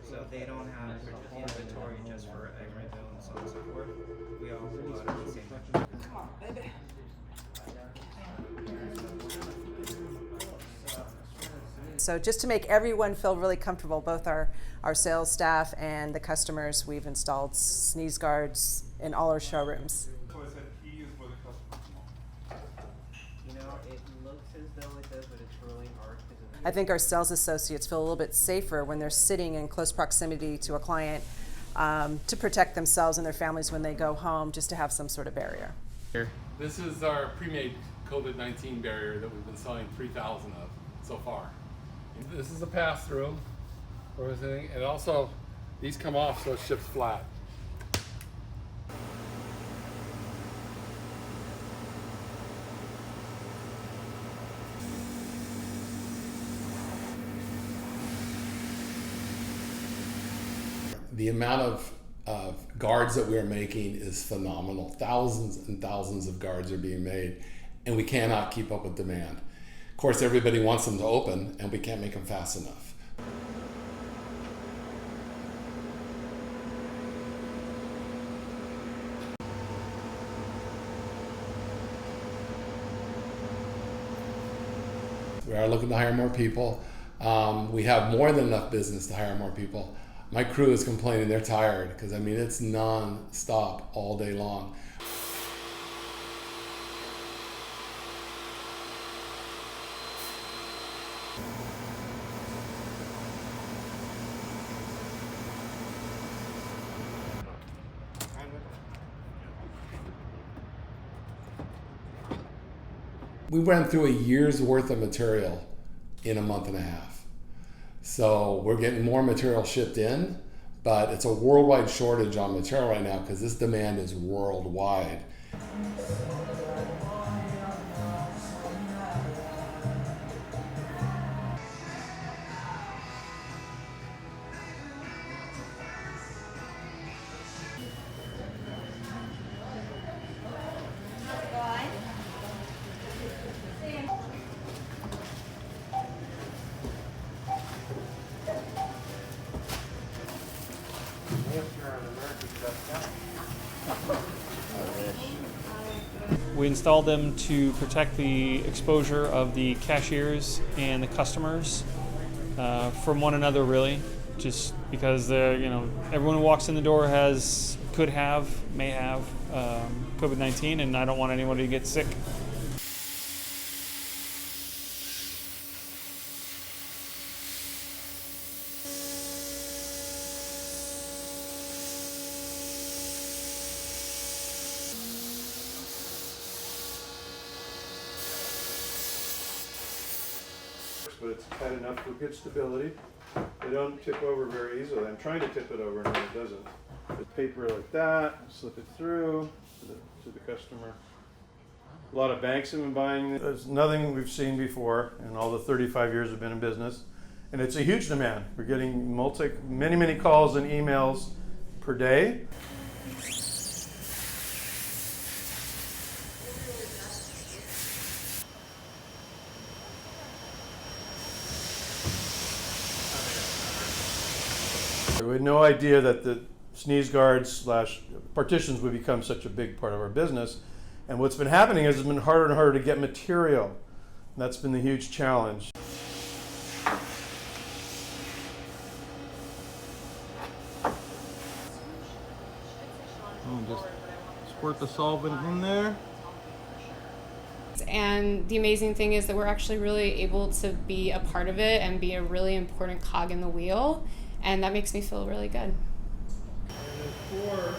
So they don't have inventory just for agri-bill and so on and so forth. We all pull out at the same time. Come on, baby. So just to make everyone feel really comfortable, both our sales staff and the customers, we've installed sneeze guards in all our showrooms. So I said he is where the customer. You know, it looks as though it does, but it's really hard because I think our sales associates feel a little bit safer when they're sitting in close proximity to a client to protect themselves and their families when they go home, just to have some sort of barrier. This is our pre-made COVID-19 barrier that we've been selling 3,000 of so far. This is a pass-through for everything, and also these come off so it ships flat. The amount of guards that we're making is phenomenal. Thousands and thousands of guards are being made, and we cannot keep up with demand. Of course, everybody wants them to open, and we can't make them fast enough. We are looking to hire more people. We have more than enough business to hire more people. My crew is complaining they're tired because, I mean, it's non-stop all day long. We went through a year's worth of material in a month and a half. So we're getting more material shipped in, but it's a worldwide shortage on material right now because this demand is worldwide. We installed them to protect the exposure of the cashiers and the customers from one another, really, just because everyone who walks in the door may have COVID-19, and I don't want anyone to get sick. But it's tight enough for good stability. They don't tip over very easily. I'm trying to tip it over and it doesn't. The paper like that, slip it through to the customer. A lot of banks have been buying this. It's nothing we've seen before in all the 35 years we've been in business. And it's a huge demand. We're getting many calls and emails per day. We had no idea that the sneeze guards / partitions would become such a big part of our business. And what's been happening is it's been harder and harder to get material. And that's been the huge challenge. Just squirt the solvent in there. And the amazing thing is that we're actually really able to be a part of it and be a really important cog in the wheel. And that makes me feel really good. And 4.